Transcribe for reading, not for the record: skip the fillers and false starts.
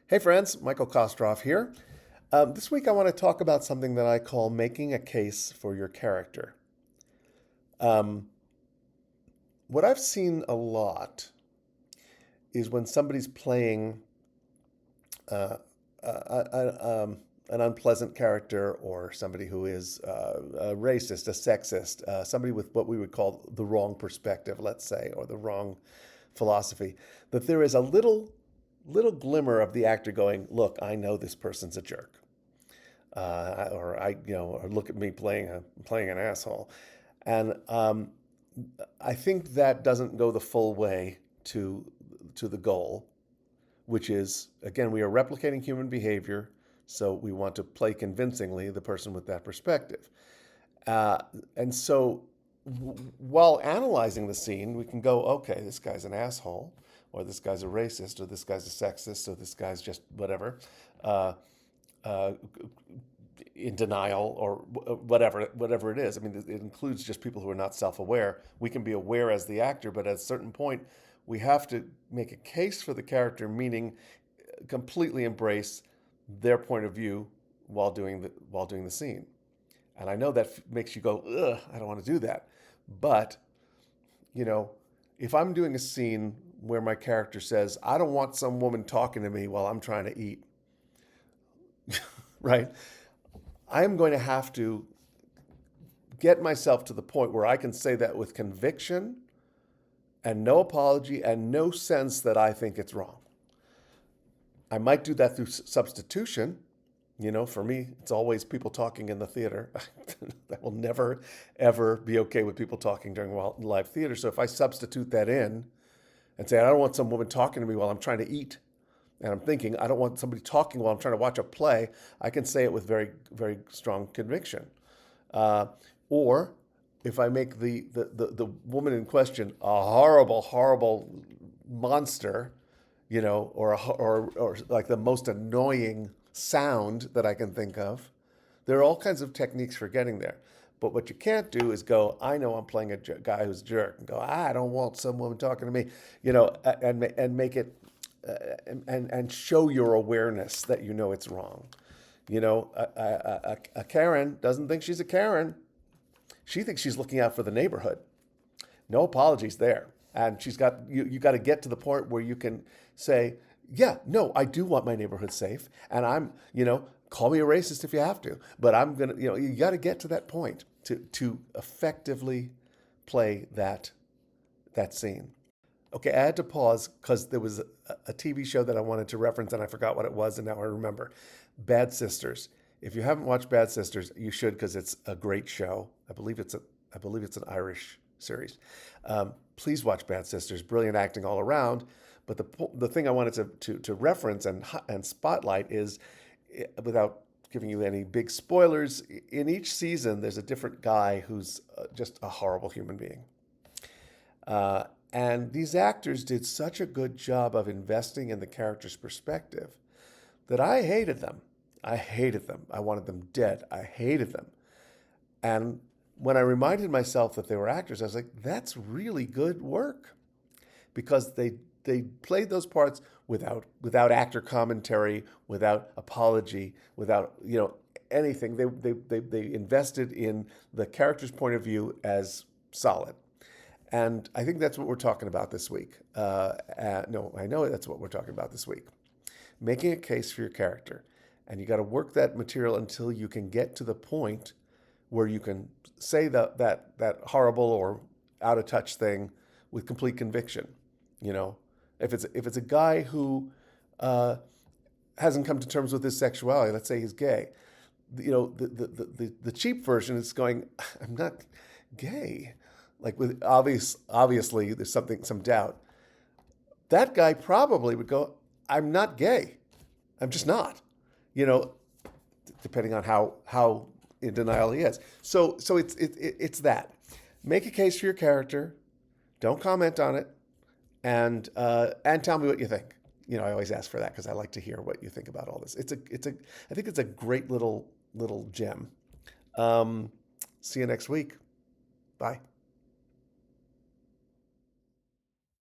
Hey friends, Michael Kostroff here. This week I want to talk about something that I call making a case for your character. Um, what I've seen a lot is when somebody's playing uh, an unpleasant character or somebody who is a racist, a sexist, somebody with what we would call the wrong perspective, let's say, or the wrong philosophy, that there is a little glimmer of the actor going, "Look, I know this person's a jerk." Or look at me playing an asshole, and I think that doesn't go the full way to the goal, which is again we are replicating human behavior, so we want to play convincingly the person with that perspective, uh, and so while analyzing the scene, we can go, okay, this guy's an asshole, or this guy's a racist, or this guy's a sexist, or this guy's just whatever. Uh, uh, in denial or whatever it is. I mean, it includes just people who are not self-aware. We can be aware as the actor, but at a certain point, we have to make a case for the character, meaning completely embrace their point of view while doing the scene. And I know that makes you go, ugh, I don't want to do that. But you know, if I'm doing a scene where my character says, I don't want some woman talking to me while I'm trying to eat, right? I'm going to have to get myself to the point where I can say that with conviction and no apology and no sense that I think it's wrong. I might do that through substitution. For me, it's always people talking in the theater. That will never, ever be okay with people talking during live theater. So if I substitute that in and say, I don't want some woman talking to me while I'm trying to eat, and I'm thinking, I don't want somebody talking while I'm trying to watch a play, I can say it with very, very strong conviction. Uh, or if I make the woman in question a horrible, horrible monster, or like the most annoying sound that I can think of, there are all kinds of techniques for getting there. But what you can't do is go, I know I'm playing a guy who's a jerk, and go, I don't want some woman talking to me, and make it and show your awareness that you know it's wrong. A Karen doesn't think she's a Karen. She thinks she's looking out for the neighborhood. No apologies there. And she's got you got to get to the point where you can say, yeah, no, I do want my neighborhood safe. And call me a racist if you have to. But I'm going to, you got to get to that point to effectively play that scene. Okay, I had to pause because there was a TV show that I wanted to reference and I forgot what it was, and now I remember. Bad Sisters. If you haven't watched Bad Sisters, you should because it's a great show. I believe it's an Irish series. Please watch Bad Sisters. Brilliant acting all around. But the thing I wanted to reference and spotlight is, without giving you any big spoilers, in each season there's a different guy who's just a horrible human being. And these actors did such a good job of investing in the character's perspective that I hated them. I hated them. I wanted them dead. I hated them. And when I reminded myself that they were actors, I was like, that's really good work because they played those parts without actor commentary, without apology, without anything. They invested in the character's point of view as solid. And I think that's what we're talking about this week. No, I know that's what we're talking about this week. Making a case for your character. And you got to work that material until you can get to the point where you can say that horrible or out of touch thing with complete conviction. If it's a guy who hasn't come to terms with his sexuality, let's say he's gay, the cheap version is going, I'm not gay. Like with obviously there's some doubt. That guy probably would go, I'm not gay. I'm just not. You know, Depending on how in denial he is. So it's that. Make a case for your character. Don't comment on it, and tell me what you think. I always ask for that because I like to hear what you think about all this. I think it's a great little gem. See you next week. Bye.